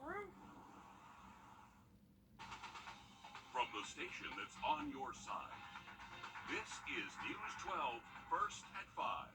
roof. From the station that's on your side, this is News 12, first at 5.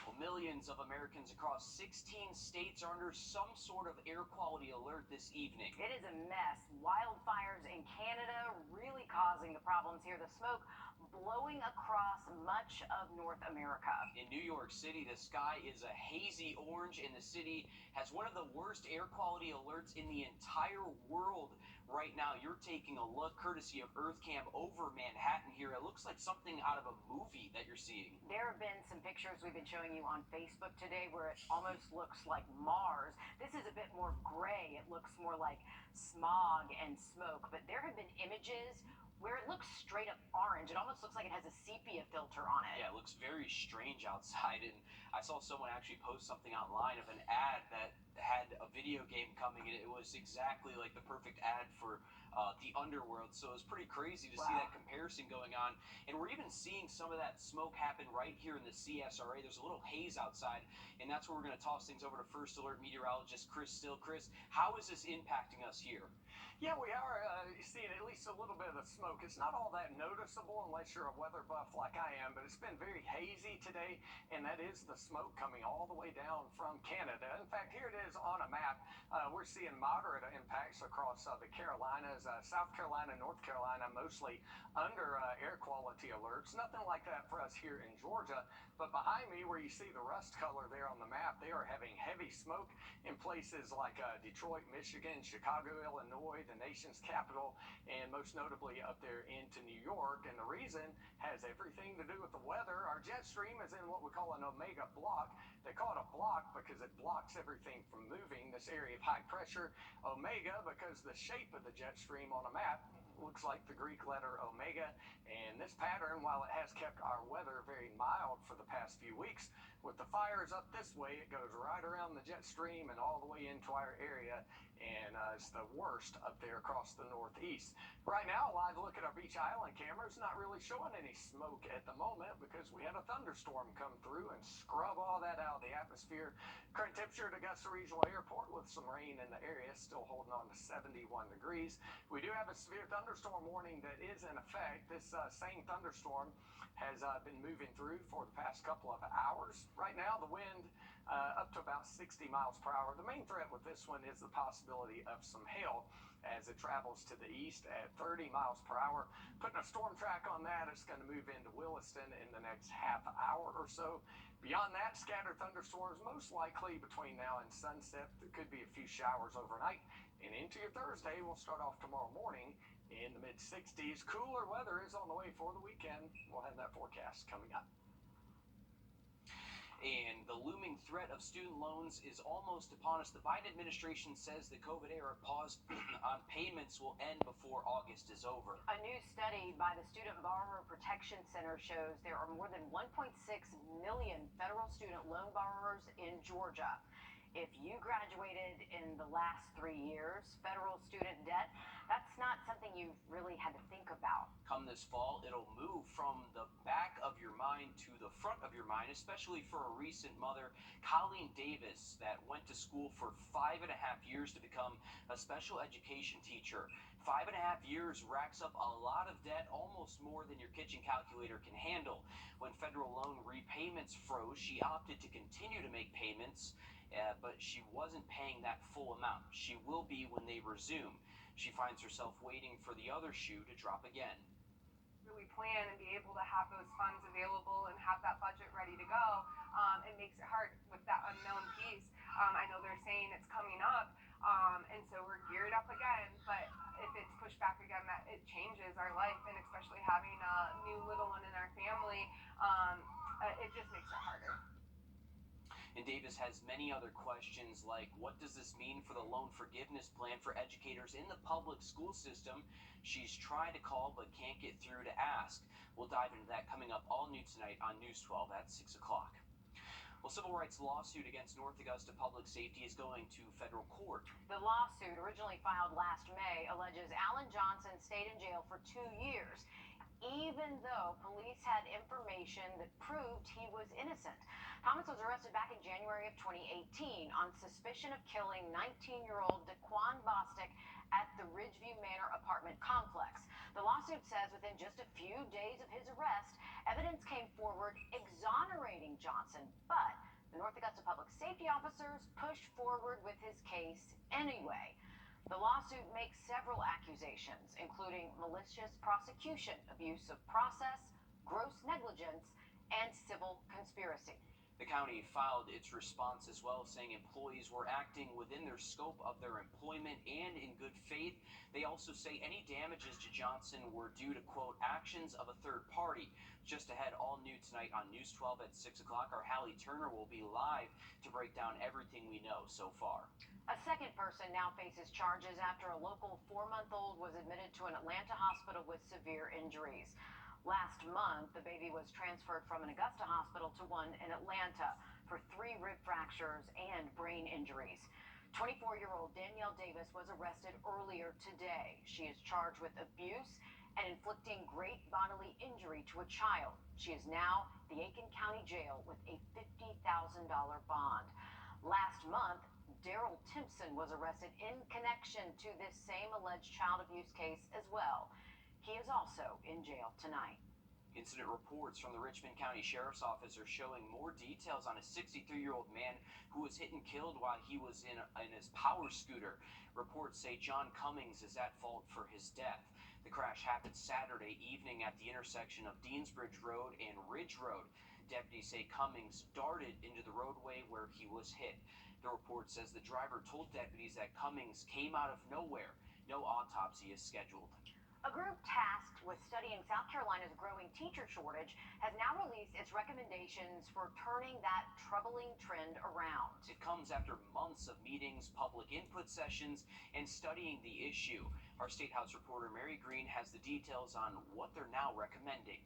Well, millions of Americans across 16 states are under some sort of air quality alert this evening. It is a mess. Wildfires in Canada really causing the problems here. The smoke blowing across much of North America. In New York City, the sky is a hazy orange, and the city has one of the worst air quality alerts in the entire world right now. You're taking a look courtesy of EarthCam over Manhattan here. It looks like something out of a movie that you're seeing. There have been some pictures we've been showing you on Facebook today where it almost looks like Mars. This is a bit more gray. It looks more like smog and smoke, but there have been images where it looks straight up orange. It almost looks like it has a sepia filter on it. Yeah, it looks very strange outside, and I saw someone actually post something online of an ad that had a video game coming, and it was exactly like the perfect ad for the underworld. So it was pretty crazy to see that comparison going on, and we're even seeing some of that smoke happen right here in the CSRA. There's a little haze outside, and that's where we're going to toss things over to First Alert meteorologist Chris Still. Chris, how is this impacting us here? Yeah, we are seeing at least a little bit of the smoke. It's not all that noticeable unless you're a weather buff like I am, but it's been very hazy today, and that is the smoke coming all the way down from Canada. In fact, here it is on a map. We're seeing moderate impacts across the Carolinas, South Carolina, North Carolina, mostly under air quality alerts. Nothing like that for us here in Georgia, but behind me where you see the rust color there on the map, they are having heavy smoke in places like Detroit, Michigan, Chicago, Illinois, the nation's capital, and most notably up there into New York. And the reason has everything to do with the weather. Our jet stream is in what we call an omega block. They call it a block because it blocks everything from moving, this area of high pressure. Omega because the shape of the jet stream on a map looks like the Greek letter omega, and this pattern, while it has kept our weather very mild for the past few weeks, with the fires up this way, it goes right around the jet stream and all the way into our area, and it's the worst up there across the Northeast. Right now, a live look at our Beach Island cameras, not really showing any smoke at the moment because we had a thunderstorm come through and scrub all that out of the atmosphere. Current temperature at Augusta Regional Airport with some rain in the area, still holding on to 71 degrees. We do have a severe thunderstorm warning that is in effect. This same thunderstorm has been moving through for the past couple of hours. Right now, the wind up to about 60 miles per hour. The main threat with this one is the possibility of some hail as it travels to the east at 30 miles per hour. Putting a storm track on that, it's going to move into Williston in the next half hour or so. Beyond that, scattered thunderstorms most likely between now and sunset. There could be a few showers overnight. And into your Thursday, we'll start off tomorrow morning in the mid-60s. Cooler weather is on the way for the weekend. We'll have that forecast coming up. And the looming threat of student loans is almost upon us. The Biden administration says the COVID-era pause on payments will end before August is over. A new study by the Student Borrower Protection Center shows there are more than 1.6 million federal student loan borrowers in Georgia. If you graduated in the last 3 years, federal student debt, that's not something you've really had to think about. Come this fall, it'll move from the back of your mind to the front of your mind, especially for a recent mother, Colleen Davis, that went to school for 5.5 years to become a special education teacher. 5.5 years racks up a lot of debt, almost more than your kitchen calculator can handle. When federal loan repayments froze, she opted to continue to make payments, but she wasn't paying that full amount. She will be when they resume. She finds herself waiting for the other shoe to drop again. Really plan and be able to have those funds available and have that budget ready to go, it makes it hard with that unknown piece. I know they're saying it's coming up, and so we're geared up again, but if it's pushed back again, that it changes our life, and especially having a new little one in our family, it just makes it harder. And Davis has many other questions like, what does this mean for the loan forgiveness plan for educators in the public school system? She's tried to call but can't get through to ask. We'll dive into that coming up all new tonight on News 12 at 6 o'clock. Well, civil rights lawsuit against North Augusta Public Safety is going to federal court. The lawsuit, originally filed last May, alleges Alan Johnson stayed in jail for 2 years, even though police had information that proved he was innocent. Thomas was arrested back in January of 2018 on on suspicion of killing 19-year-old Daquan Bostic at the Wrdw Manor apartment complex. The lawsuit says within just a few days of his arrest, evidence came forward exonerating Johnson, but the North Augusta public safety officers pushed forward with his case anyway. The lawsuit makes several accusations, including malicious prosecution, abuse of process, gross negligence, and civil conspiracy. The county filed its response as well, saying employees were acting within their scope of their employment and in good faith. They also say any damages to Johnson were due to, quote, actions of a third party. Just ahead, all new tonight on News 12 at 6 o'clock, our Hallie Turner will be live to break down everything we know so far. A second person now faces charges after a local 4-month-old was admitted to an Atlanta hospital with severe injuries. Last month, the baby was transferred from an Augusta hospital to one in Atlanta for 3 rib fractures and brain injuries. 24-year-old Danielle Davis was arrested earlier today. She is charged with abuse and inflicting great bodily injury to a child. She is now at the Aiken County Jail with a $50,000 bond. Last month, Daryl Timpson was arrested in connection to this same alleged child abuse case as well. He is also in jail tonight. Incident reports from the Richmond County Sheriff's Office are showing more details on a 63-year-old man who was hit and killed while he was in his power scooter. Reports say John Cummings is at fault for his death. The crash happened Saturday evening at the intersection of Deansbridge Road and Ridge Road. Deputies say Cummings darted into the roadway where he was hit. The report says the driver told deputies that Cummings came out of nowhere. No autopsy is scheduled. A group tasked with studying South Carolina's growing teacher shortage has now released its recommendations for turning that troubling trend around. It comes after months of meetings, public input sessions, and studying the issue. Our State House reporter Mary Green has the details on what they're now recommending.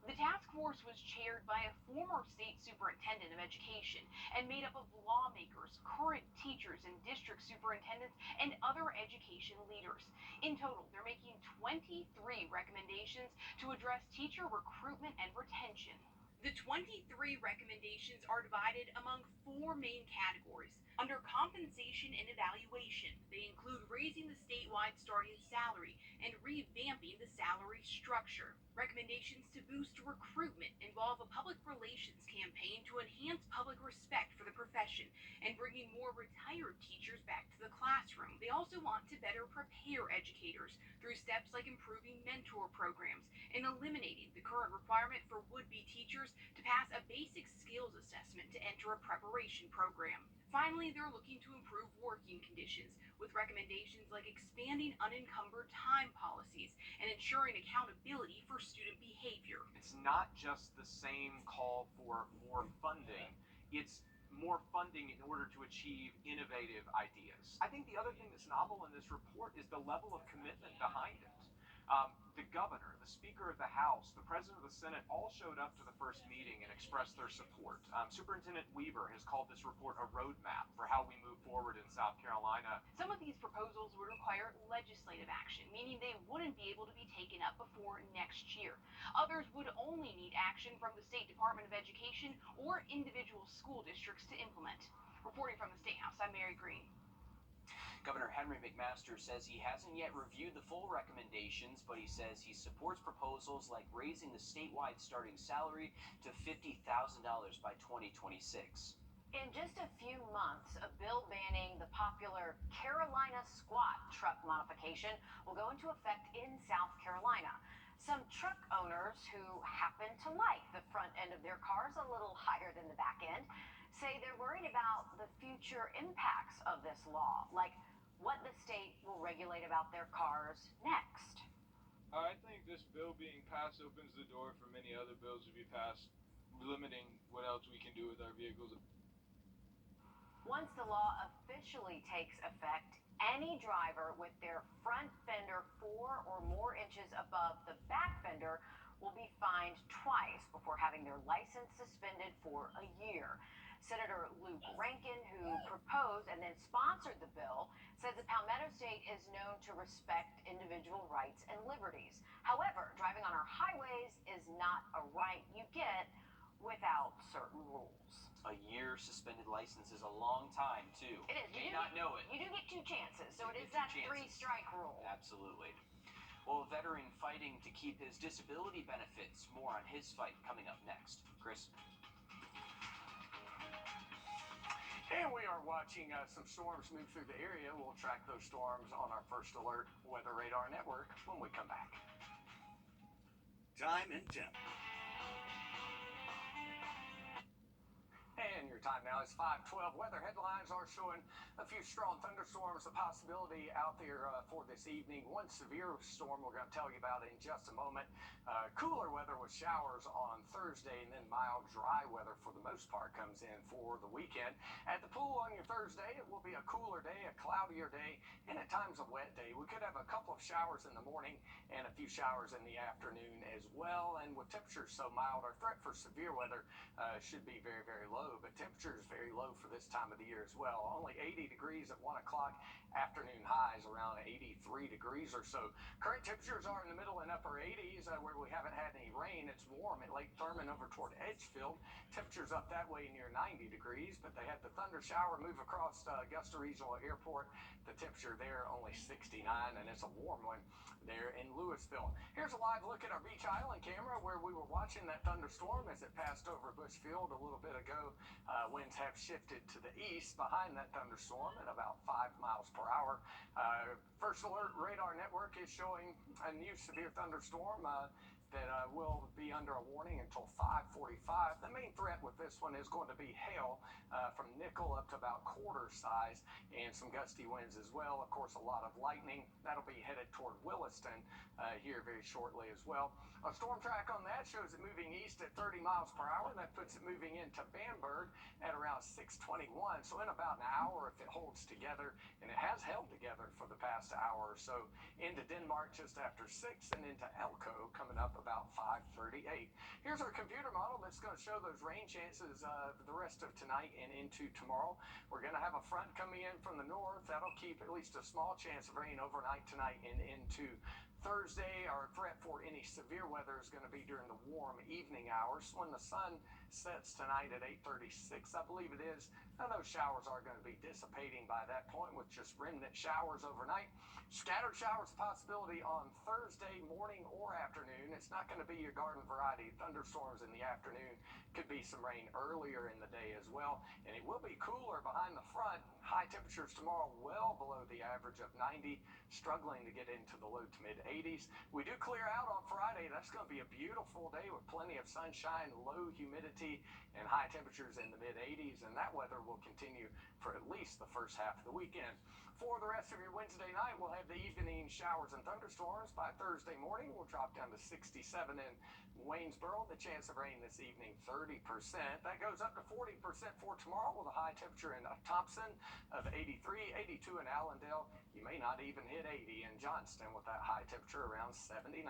The task force was chaired by a former state superintendent of education and made up of lawmakers, current teachers, and district superintendents, and other education leaders. In total, they're making 23 recommendations to address teacher recruitment and retention. The 23 recommendations are divided among 4 main categories. Under compensation and evaluation, they include raising the statewide starting salary and revamping the salary structure. Recommendations to boost recruitment involve a public relations campaign to enhance public respect for the profession and bringing more retired teachers back to the classroom. They also want to better prepare educators through steps like improving mentor programs and eliminating the current requirement for would-be teachers to pass a basic skills assessment to enter a preparation program. Finally, they're looking to improve working conditions with recommendations like expanding unencumbered time policies and ensuring accountability for student behavior. It's not just the same call for more funding, it's more funding in order to achieve innovative ideas. I think the other thing that's novel in this report is the level of commitment behind it. The governor, the Speaker of the House, the President of the Senate all showed up to the first meeting and expressed their support. Superintendent Weaver has called this report a roadmap for how we move forward in South Carolina. Some of these proposals would require legislative action, meaning they wouldn't be able to be taken up before next year. Others would only need action from the State Department of Education or individual school districts to implement. Reporting from the State House, I'm Mary Green. Governor Henry McMaster says he hasn't yet reviewed the full recommendations, but he says he supports proposals like raising the statewide starting salary to $50,000 by 2026. In just a few months, a bill banning the popular Carolina squat truck modification will go into effect in South Carolina. Some truck owners who happen to like the front end of their cars a little higher than the back end say they're worried about the future impacts of this law, like what the state will regulate about their cars next. I think this bill being passed opens the door for many other bills to be passed, limiting what else we can do with our vehicles. Once the law officially takes effect, any driver with their front fender 4 or more inches above the back fender will be fined twice before having their license suspended for a year. Senator Luke Rankin, who proposed and then sponsored the bill, says the Palmetto State is known to respect individual rights and liberties. However, driving on our highways is not a right you get without certain rules. A year suspended license is a long time, too. It is. You may not know it. You do get 2 chances, so You it is get that 2 chances. 3-strike rule. Absolutely. Well, a veteran fighting to keep his disability benefits. More on his fight coming up next. Chris? And we are watching some storms move through the area. We'll track those storms on our First Alert Weather Radar Network when we come back. Time and temp. And your time now is 5:12. Weather headlines are showing a few strong thunderstorms, a possibility out there for this evening. One severe storm we're going to tell you about in just a moment. Cooler weather with showers on Thursday, and then mild, dry weather for the most part comes in for the weekend. At the pool on your Thursday, it will be a cooler day, a cloudier day, and at times a wet day. We could have a couple of showers in the morning and a few showers in the afternoon as well. And with temperatures so mild, our threat for severe weather should be very, very low. But temperature is very low for this time of the year as well. Only 80 degrees at 1 o'clock. Afternoon highs around 83 degrees or so. Current temperatures are in the middle and upper 80s where we haven't had any rain. It's warm at Lake Thurman over toward Edgefield. Temperatures up that way near 90 degrees, but they had the thunder shower move across Augusta Regional Airport. The temperature there only 69, and it's a warm one there in Louisville. Here's a live look at our Beach Island camera where we were watching that thunderstorm as it passed over Bushfield a little bit ago. Winds have shifted to the east behind that thunderstorm at about 5 miles per hour. First Alert Radar Network is showing a new severe thunderstorm that will be under a warning until 5:45. The main threat with this one is going to be hail from nickel up to about quarter size and some gusty winds as well. Of course, a lot of lightning. That'll be headed toward Williston here very shortly as well. A storm track on that shows it moving east at 30 miles per hour. That puts it moving into Bamberg at around 6:21. So in about an hour, if it holds together, and it has held together for the past hour or so, into Denmark just after 6 and into Elko coming up about 5:38. Here's our computer model that's going to show those rain chances the rest of tonight and into tomorrow. We're going to have a front coming in from the north. That'll keep at least a small chance of rain overnight tonight and into Thursday. Our threat for any severe weather is going to be during the warm evening hours when the sun sets tonight at 8:36, I believe it is. Now those showers are going to be dissipating by that point with just remnant showers overnight. Scattered showers possibility on Thursday morning or afternoon. It's not going to be your garden variety thunderstorms in the afternoon. Could be some rain earlier in the day as well. And it will be cooler behind the front. High temperatures tomorrow well below the average of 90, struggling to get into the low to mid 80s. We do clear out on Friday. That's going to be a beautiful day with plenty of sunshine, low humidity, and high temperatures in the mid 80s. And that weather will continue for at least the first half of the weekend. For the rest of your Wednesday night, we'll have the evening showers and thunderstorms. By Thursday morning, we'll drop down to 67 in Waynesboro. The chance of rain this evening, 30%. That goes up to 40% for tomorrow with a high temperature in Thompson of 83, 82 in Allendale. You may not even hit 80 in Johnston with that high temperature around 79.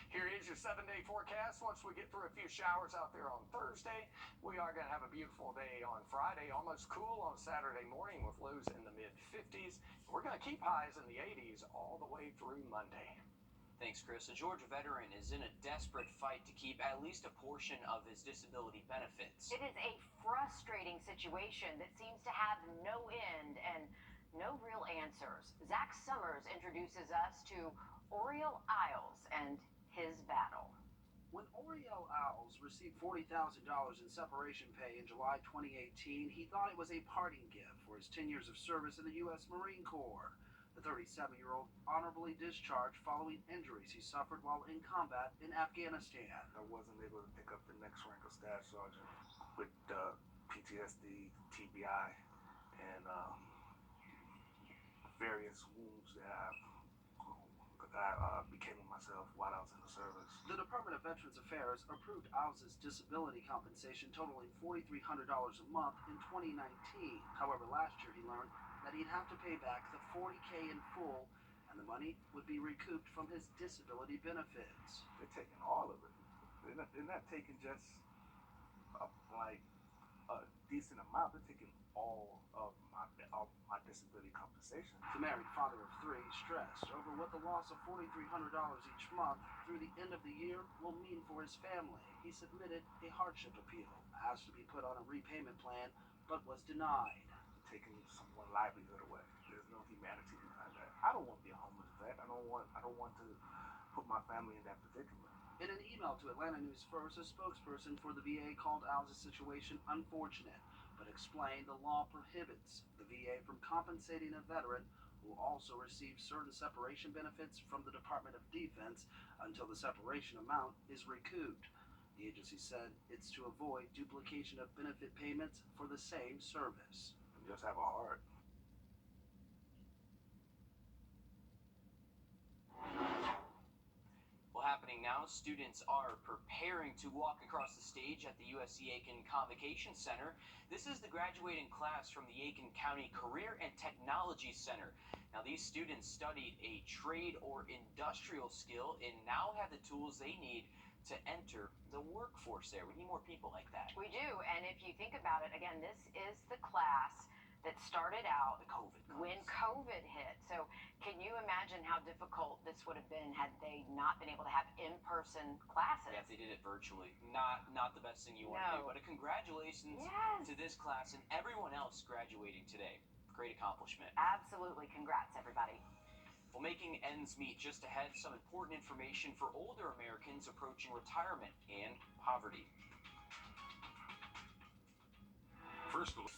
Here is your 7-day forecast. Once we get through a few showers out there on Thursday, we are going to have a beautiful day on Friday. Almost cool on Saturday morning with lows in the mid 50s. We're going to keep highs in the 80s all the way through Monday. Thanks, Chris. A Georgia veteran is in a desperate fight to keep at least a portion of his disability benefits. It is a frustrating situation that seems to have no end and no real answers. Zach Summers introduces us to Oriel Isles and his battle. When Oriel Isles received $40,000 in separation pay in July 2018, he thought it was a parting gift for his 10 years of service in the U.S. Marine Corps. The 37-year-old honorably discharged following injuries he suffered while in combat in Afghanistan. I wasn't able to pick up the next rank of staff sergeant with PTSD, TBI, and various wounds that I became with myself while I was in the service. The Department of Veterans Affairs approved Isles' disability compensation totaling $4,300 a month in 2019. However, last year he learned that he'd have to pay back the $40K in full, and the money would be recouped from his disability benefits. They're taking all of it. They're not taking just like a decent amount. They're taking all of my disability compensation. The married father of three stressed over what the loss of $4,300 each month through the end of the year will mean for his family. He submitted a hardship appeal, asked to be put on a repayment plan, but was denied. Taking someone's livelihood away. There's no humanity behind that. I don't want to be a homeless vet. I don't want to put my family in that predicament. In an email to Atlanta News First, a spokesperson for the VA called Al's situation unfortunate, but explained the law prohibits the VA from compensating a veteran who also receives certain separation benefits from the Department of Defense until the separation amount is recouped. The agency said it's to avoid duplication of benefit payments for the same service. Just have a heart. Well, happening now, students are preparing to walk across the stage at the USC Aiken Convocation Center. This is the graduating class from the Aiken County Career and Technology Center. Now, these students studied a trade or industrial skill and now have the tools they need to enter the workforce there. We need more people like that. We do, and if you think about it, again, this is the class that started out The COVID class. when COVID hit. So can you imagine how difficult this would have been had they not been able to have in-person classes? Yeah, if they did it virtually. Not the best thing you want to do, but a congratulations to this class and everyone else graduating today. Great accomplishment. Absolutely. Congrats, everybody. Well, making ends meet just ahead, some important information for older Americans approaching retirement and poverty. First of all,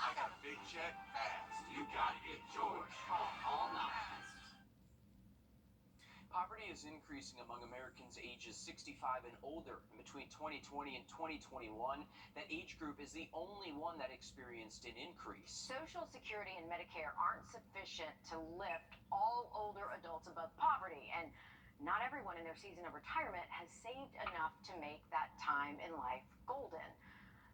I got a big check fast. You gotta get George all night. Poverty is increasing among Americans ages 65 and older. And between 2020 and 2021, that age group is the only one that experienced an increase. Social Security and Medicare aren't sufficient to lift all older adults above poverty, and not everyone in their season of retirement has saved enough to make that time in life golden.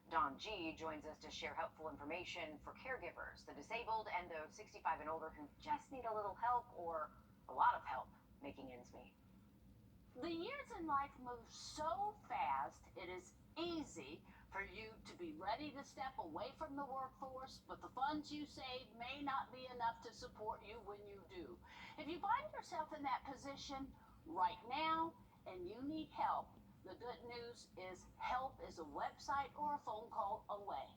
Don G. joins us to share helpful information for caregivers, the disabled, and those 65 and older who just need a little help or a lot of help making ends meet. The years in life move so fast, it is easy for you to be ready to step away from the workforce, but the funds you save may not be enough to support you when you do. If you find yourself in that position right now and you need help, the good news is help is a website or a phone call away.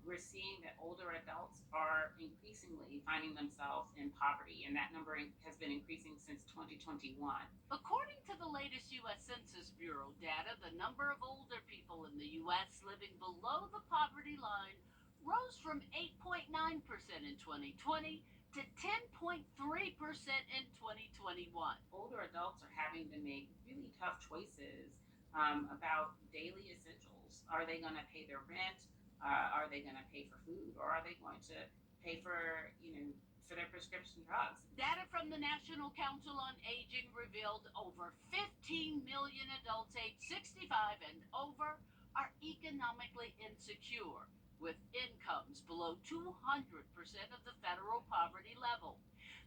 We're seeing that older adults are increasingly finding themselves in poverty, and that number has been increasing since 2021. According to the latest U.S. Census Bureau data, the number of older people in the U.S. living below the poverty line rose from 8.9% in 2020 to 10.3% in 2021. Older adults are having to make really tough choices about daily essentials. Are they going to pay their rent? Are they going to pay for food, or are they going to pay for, for their prescription drugs? Data from the National Council on Aging revealed over 15 million adults aged 65 and over are economically insecure, with incomes below 200% of the federal poverty level.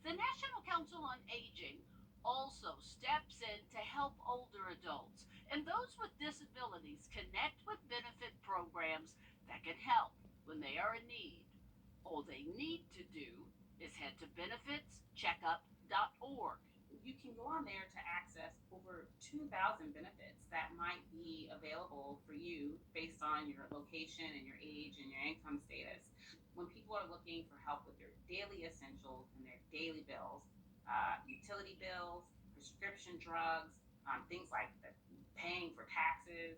The National Council on Aging also steps in to help older adults and those with disabilities connect with benefit programs that can help when they are in need. All they need to do is head to benefitscheckup.org. You can go on there to access over 2,000 benefits that might be available for you based on your location and your age and your income status. When people are looking for help with their daily essentials and their daily bills, utility bills, prescription drugs, things like paying for taxes,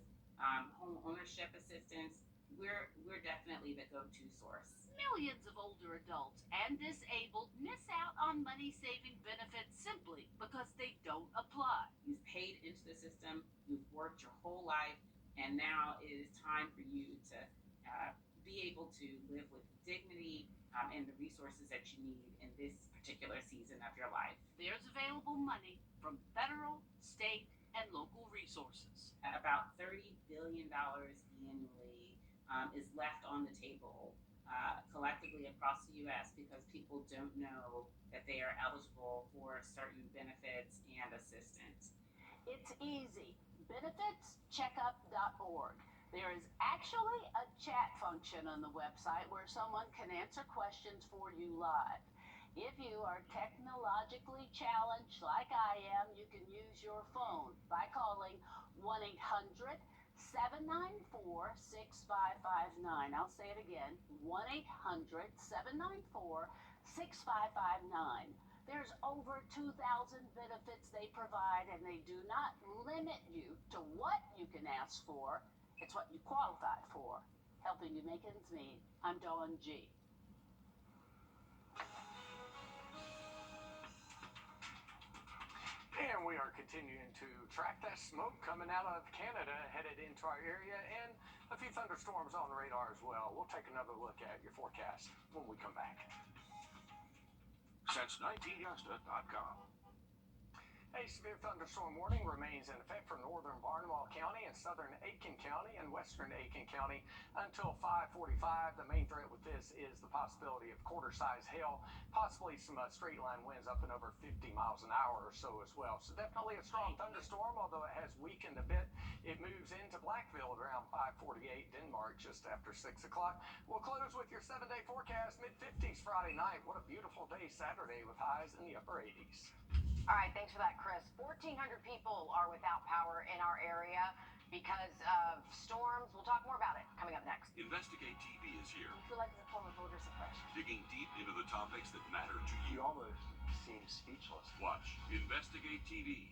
home ownership assistance, we're definitely the go-to source. Millions of older adults and disabled miss out on money-saving benefits simply because they don't apply. You've paid into the system, you've worked your whole life, and now it is time for you to be able to live with dignity and the resources that you need in this particular season of your life. There's available money from federal, state, and local resources. About $30 billion annually is left on the table collectively across the U.S. because people don't know that they are eligible for certain benefits and assistance. It's easy. Benefitscheckup.org. There is actually a chat function on the website where someone can answer questions for you live. If you are technologically challenged like I am, you can use your phone by calling 1-800-794-6559. I'll say it again, 1-800-794-6559. There's over 2,000 benefits they provide, and they do not limit you to what you can ask for. It's what you qualify for. Helping you make ends meet. I'm Dawn G. And we are continuing to track that smoke coming out of Canada, headed into our area, and a few thunderstorms on the radar as well. We'll take another look at your forecast when we come back. Since 19yasta.com. A severe thunderstorm warning remains in effect for northern Barnwell County and southern Aiken County and western Aiken County until 5:45. The main threat with this is the possibility of quarter-size hail, possibly some straight-line winds up and over 50 miles an hour or so as well. So definitely a strong thunderstorm, although it has weakened a bit. It moves into Blackville at around 5:48, Denmark just after 6 o'clock. We'll close with your 7-day forecast, mid-50s Friday night. What a beautiful day Saturday with highs in the upper 80s. All right, thanks for that, Chris. 1,400 people are without power in our area because of storms. We'll talk more about it coming up next. Investigate TV is here, I feel like it's a form of voter suppression. digging deep into the topics that matter to you. You almost seem speechless. Watch Investigate TV